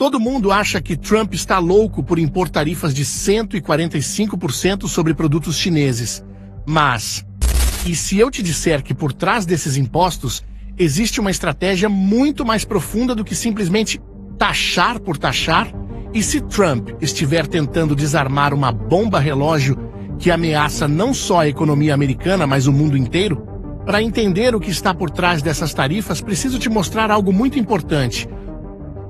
Todo mundo acha que Trump está louco por impor tarifas de 145% sobre produtos chineses. Mas, e se eu te disser que por trás desses impostos existe uma estratégia muito mais profunda do que simplesmente taxar por taxar? E se Trump estiver tentando desarmar uma bomba relógio que ameaça não só a economia americana, mas o mundo inteiro? Para entender o que está por trás dessas tarifas, preciso te mostrar algo muito importante.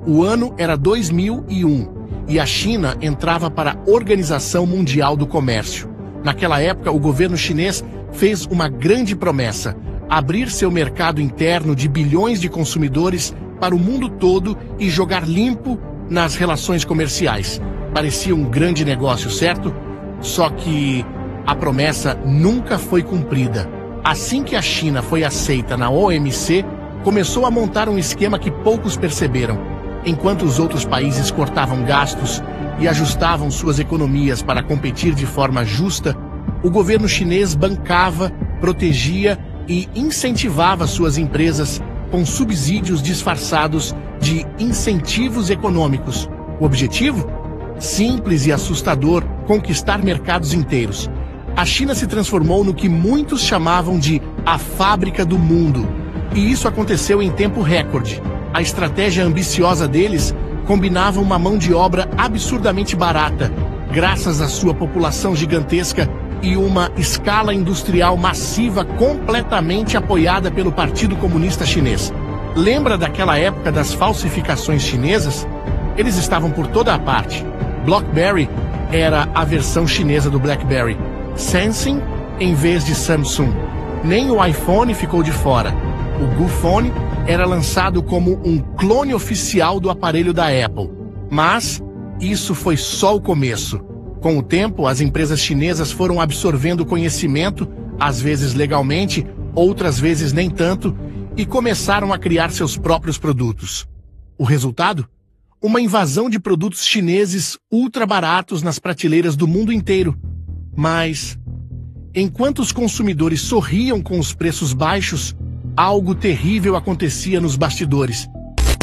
O ano era 2001 e a China entrava para a Organização Mundial do Comércio. Naquela época, o governo chinês fez uma grande promessa: abrir seu mercado interno de bilhões de consumidores para o mundo todo e jogar limpo nas relações comerciais. Parecia um grande negócio, certo? Só que a promessa nunca foi cumprida. Assim que a China foi aceita na OMC, começou a montar um esquema que poucos perceberam. Enquanto os outros países cortavam gastos e ajustavam suas economias para competir de forma justa, o governo chinês bancava, protegia e incentivava suas empresas com subsídios disfarçados de incentivos econômicos. O objetivo? Simples e assustador: conquistar mercados inteiros. A China se transformou no que muitos chamavam de a fábrica do mundo. E isso aconteceu em tempo recorde. A estratégia ambiciosa deles combinava uma mão de obra absurdamente barata, graças à sua população gigantesca e uma escala industrial massiva completamente apoiada pelo Partido Comunista Chinês. Lembra daquela época das falsificações chinesas? Eles estavam por toda a parte. BlackBerry era a versão chinesa do BlackBerry. Samsung em vez de Samsung. Nem o iPhone ficou de fora. O Gufone era lançado como um clone oficial do aparelho da Apple. Mas isso foi só o começo. Com o tempo, as empresas chinesas foram absorvendo conhecimento, às vezes legalmente, outras vezes nem tanto, e começaram a criar seus próprios produtos. O resultado? Uma invasão de produtos chineses ultra baratos nas prateleiras do mundo inteiro. Mas, enquanto os consumidores sorriam com os preços baixos, algo terrível acontecia nos bastidores.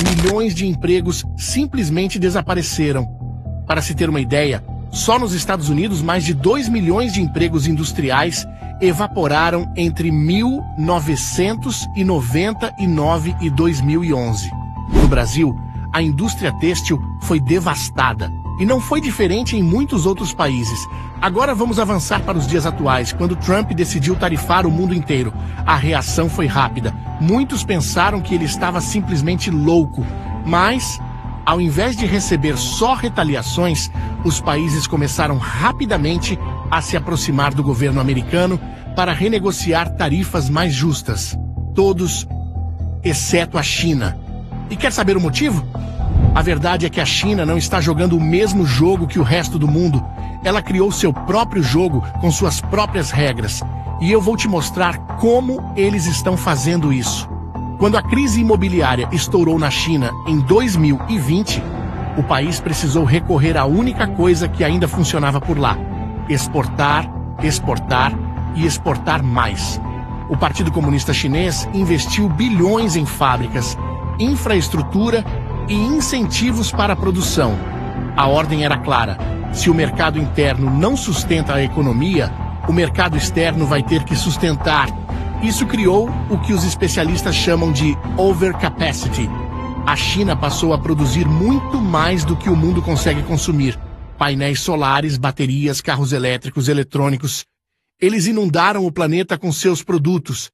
Milhões de empregos simplesmente desapareceram. Para se ter uma ideia, só nos Estados Unidos mais de 2 milhões de empregos industriais evaporaram entre 1999 e 2011. No Brasil, a indústria têxtil foi devastada. E não foi diferente em muitos outros países. Agora vamos avançar para os dias atuais, quando Trump decidiu tarifar o mundo inteiro. A reação foi rápida. Muitos pensaram que ele estava simplesmente louco. Mas, ao invés de receber só retaliações, os países começaram rapidamente a se aproximar do governo americano para renegociar tarifas mais justas. Todos, exceto a China. E quer saber o motivo? A verdade é que a China não está jogando o mesmo jogo que o resto do mundo. Ela criou seu próprio jogo com suas próprias regras. E eu vou te mostrar como eles estão fazendo isso. Quando a crise imobiliária estourou na China em 2020, o país precisou recorrer à única coisa que ainda funcionava por lá: exportar, exportar e exportar mais. O Partido Comunista Chinês investiu bilhões em fábricas, infraestrutura e incentivos para a produção. A ordem era clara: se o mercado interno não sustenta a economia, o mercado externo vai ter que sustentar. Isso criou o que os especialistas chamam de overcapacity. A China passou a produzir muito mais do que o mundo consegue consumir. Painéis solares, baterias, carros elétricos, eletrônicos. Eles inundaram o planeta com seus produtos.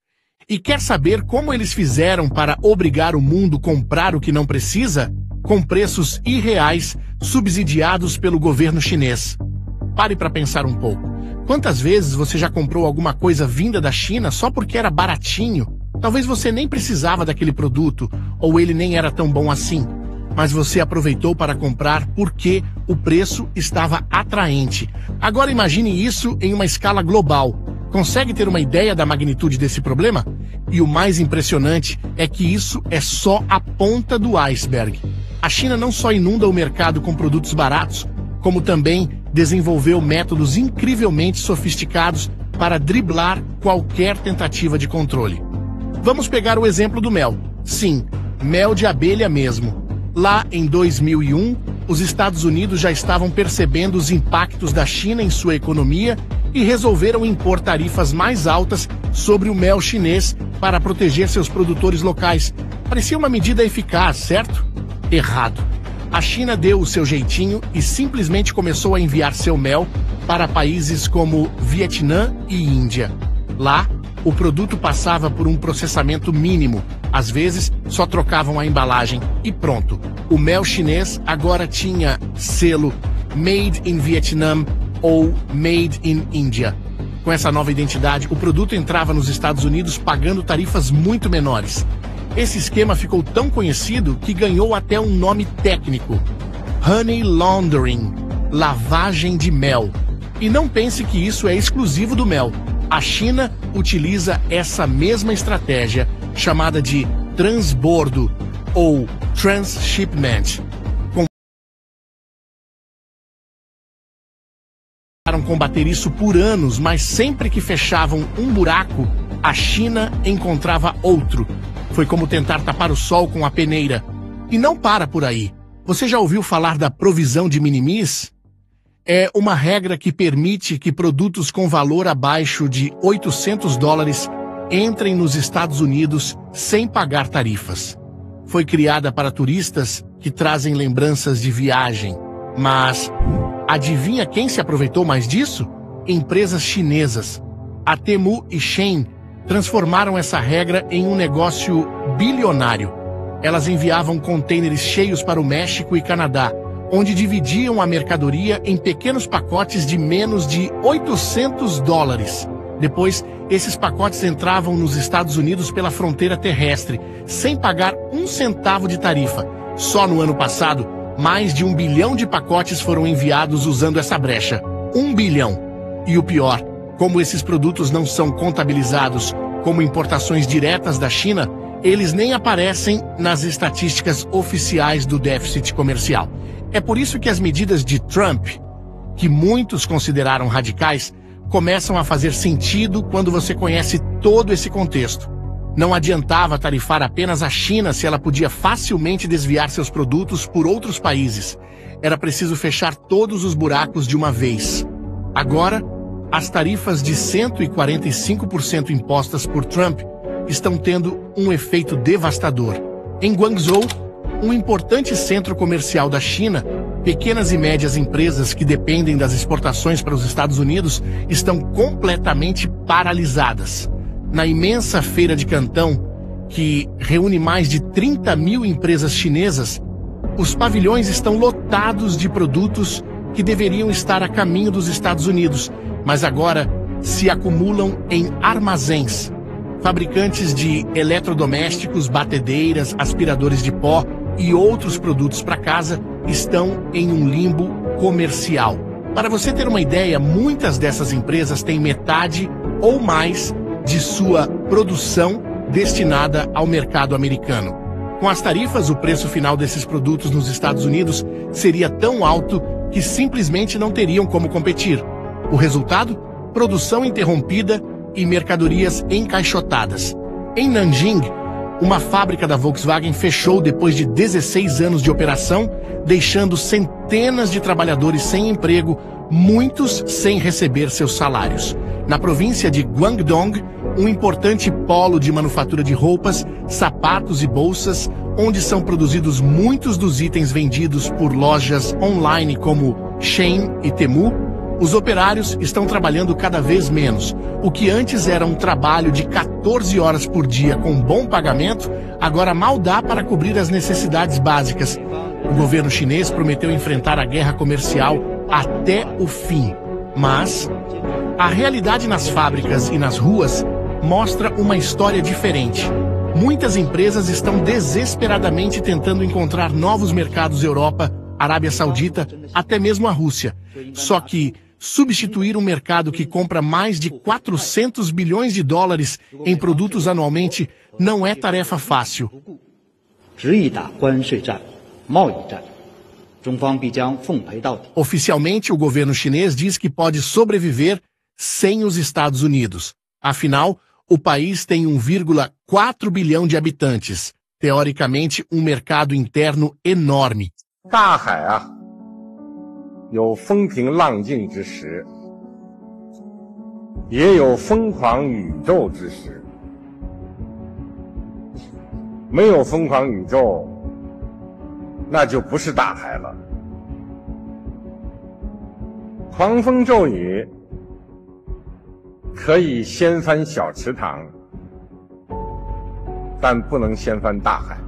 E quer saber como eles fizeram para obrigar o mundo a comprar o que não precisa? Com preços irreais, subsidiados pelo governo chinês. Pare para pensar um pouco. Quantas vezes você já comprou alguma coisa vinda da China só porque era baratinho? Talvez você nem precisava daquele produto, ou ele nem era tão bom assim. Mas você aproveitou para comprar porque o preço estava atraente. Agora imagine isso em uma escala global. Consegue ter uma ideia da magnitude desse problema? E o mais impressionante é que isso é só a ponta do iceberg. A China não só inunda o mercado com produtos baratos, como também desenvolveu métodos incrivelmente sofisticados para driblar qualquer tentativa de controle. Vamos pegar o exemplo do mel. Sim, mel de abelha mesmo. Lá em 2001, os Estados Unidos já estavam percebendo os impactos da China em sua economia e resolveram impor tarifas mais altas sobre o mel chinês para proteger seus produtores locais. Parecia uma medida eficaz, certo? Errado. A China deu o seu jeitinho e simplesmente começou a enviar seu mel para países como Vietnã e Índia. Lá, o produto passava por um processamento mínimo. Às vezes, só trocavam a embalagem e pronto. O mel chinês agora tinha selo Made in Vietnam ou Made in India. Com essa nova identidade, o produto entrava nos Estados Unidos pagando tarifas muito menores. Esse esquema ficou tão conhecido que ganhou até um nome técnico: Honey Laundering, lavagem de mel. E não pense que isso é exclusivo do mel. A China utiliza essa mesma estratégia, chamada de transbordo ou transshipment. Tentaram combater isso por anos, mas sempre que fechavam um buraco, a China encontrava outro. Foi como tentar tapar o sol com a peneira. E não para por aí. Você já ouviu falar da provisão de minimis? É uma regra que permite que produtos com valor abaixo de $800 entrem nos Estados Unidos sem pagar tarifas. Foi criada para turistas que trazem lembranças de viagem. Mas adivinha quem se aproveitou mais disso? Empresas chinesas. A Temu e Shein transformaram essa regra em um negócio bilionário. Elas enviavam contêineres cheios para o México e Canadá, onde dividiam a mercadoria em pequenos pacotes de menos de $800. Depois, esses pacotes entravam nos Estados Unidos pela fronteira terrestre, sem pagar um centavo de tarifa. Só no ano passado, mais de 1 bilhão de pacotes foram enviados usando essa brecha. 1 bilhão. E o pior, como esses produtos não são contabilizados como importações diretas da China, eles nem aparecem nas estatísticas oficiais do déficit comercial. É por isso que as medidas de Trump, que muitos consideraram radicais, começam a fazer sentido quando você conhece todo esse contexto. Não adiantava tarifar apenas a China se ela podia facilmente desviar seus produtos por outros países. Era preciso fechar todos os buracos de uma vez. Agora, as tarifas de 145% impostas por Trump estão tendo um efeito devastador. Em Guangzhou, um importante centro comercial da China, pequenas e médias empresas que dependem das exportações para os Estados Unidos estão completamente paralisadas. Na imensa feira de Cantão, que reúne mais de 30 mil empresas chinesas, os pavilhões estão lotados de produtos que deveriam estar a caminho dos Estados Unidos, mas agora se acumulam em armazéns. Fabricantes de eletrodomésticos, batedeiras, aspiradores de pó e outros produtos para casa estão em um limbo comercial. Para você ter uma ideia, muitas dessas empresas têm metade ou mais de sua produção destinada ao mercado americano. Com as tarifas, o preço final desses produtos nos Estados Unidos seria tão alto que simplesmente não teriam como competir. O resultado? Produção interrompida e mercadorias encaixotadas. Em Nanjing, uma fábrica da Volkswagen fechou depois de 16 anos de operação, deixando centenas de trabalhadores sem emprego, muitos sem receber seus salários. Na província de Guangdong, um importante polo de manufatura de roupas, sapatos e bolsas, onde são produzidos muitos dos itens vendidos por lojas online como Shein e Temu, os operários estão trabalhando cada vez menos. O que antes era um trabalho de 14 horas por dia com bom pagamento, agora mal dá para cobrir as necessidades básicas. O governo chinês prometeu enfrentar a guerra comercial até o fim. Mas a realidade nas fábricas e nas ruas mostra uma história diferente. Muitas empresas estão desesperadamente tentando encontrar novos mercados Europa, Arábia Saudita, até mesmo a Rússia. Só que substituir um mercado que compra mais de 400 bilhões de dólares em produtos anualmente não é tarefa fácil. Oficialmente, o governo chinês diz que pode sobreviver sem os Estados Unidos. Afinal, o país tem 1,4 bilhão de habitantes. teoricamente um mercado interno enorme. 大海啊，有风平浪静之时，也有疯狂宇宙之时。没有疯狂宇宙，那就不是大海了。狂风骤雨可以掀翻小池塘，但不能掀翻大海。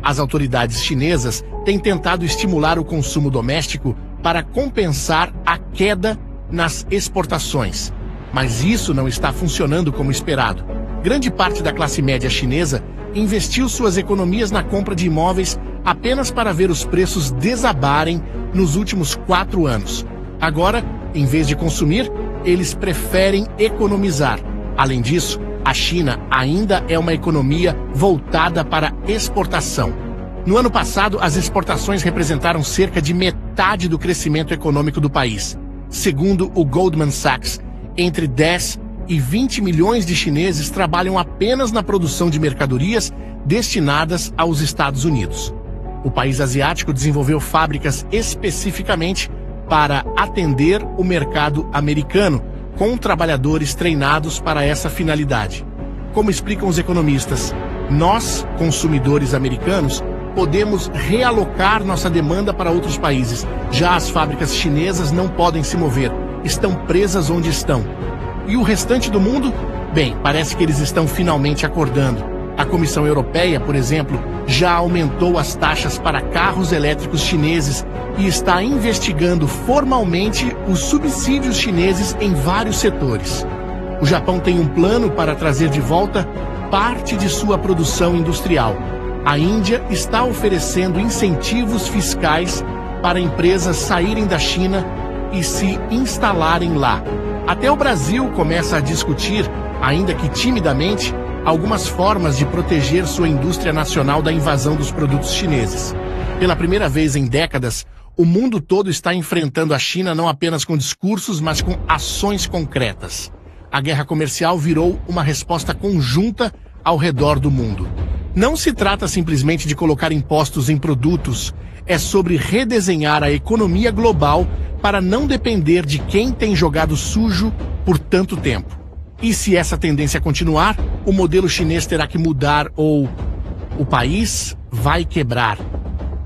As autoridades chinesas têm tentado estimular o consumo doméstico para compensar a queda nas exportações. Mas isso não está funcionando como esperado. Grande parte da classe média chinesa investiu suas economias na compra de imóveis apenas para ver os preços desabarem nos últimos 4 anos. Agora, em vez de consumir, eles preferem economizar. Além disso, a China ainda é uma economia voltada para exportação. No ano passado, as exportações representaram cerca de metade do crescimento econômico do país. Segundo o Goldman Sachs, entre 10 e 20 milhões de chineses trabalham apenas na produção de mercadorias destinadas aos Estados Unidos. O país asiático desenvolveu fábricas especificamente para atender o mercado americano, com trabalhadores treinados para essa finalidade. Como explicam os economistas, nós, consumidores americanos, podemos realocar nossa demanda para outros países. Já as fábricas chinesas não podem se mover, estão presas onde estão. E o restante do mundo? Bem, parece que eles estão finalmente acordando. A Comissão Europeia, por exemplo, já aumentou as taxas para carros elétricos chineses e está investigando formalmente os subsídios chineses em vários setores. O Japão tem um plano para trazer de volta parte de sua produção industrial. A Índia está oferecendo incentivos fiscais para empresas saírem da China e se instalarem lá. Até o Brasil começa a discutir, ainda que timidamente, algumas formas de proteger sua indústria nacional da invasão dos produtos chineses. Pela primeira vez em décadas, o mundo todo está enfrentando a China não apenas com discursos, mas com ações concretas. A guerra comercial virou uma resposta conjunta ao redor do mundo. Não se trata simplesmente de colocar impostos em produtos, é sobre redesenhar a economia global para não depender de quem tem jogado sujo por tanto tempo. E se essa tendência continuar, o modelo chinês terá que mudar ou o país vai quebrar.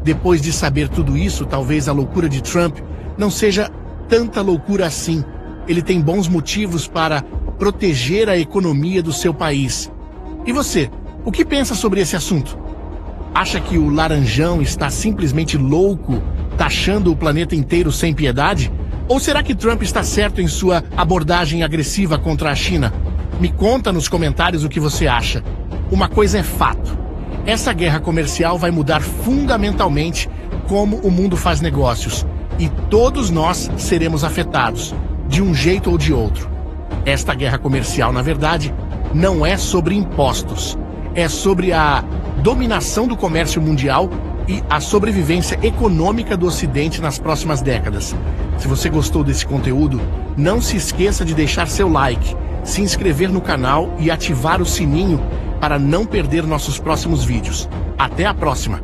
Depois de saber tudo isso, talvez a loucura de Trump não seja tanta loucura assim. Ele tem bons motivos para proteger a economia do seu país. E você, o que pensa sobre esse assunto? Acha que o laranjão está simplesmente louco, taxando o planeta inteiro sem piedade? Ou será que Trump está certo em sua abordagem agressiva contra a China? Me conta nos comentários o que você acha. Uma coisa é fato. Essa guerra comercial vai mudar fundamentalmente como o mundo faz negócios. E todos nós seremos afetados, de um jeito ou de outro. Esta guerra comercial, na verdade, não é sobre impostos. É sobre a dominação do comércio mundial e a sobrevivência econômica do Ocidente nas próximas décadas. Se você gostou desse conteúdo, não se esqueça de deixar seu like, se inscrever no canal e ativar o sininho para não perder nossos próximos vídeos. Até a próxima!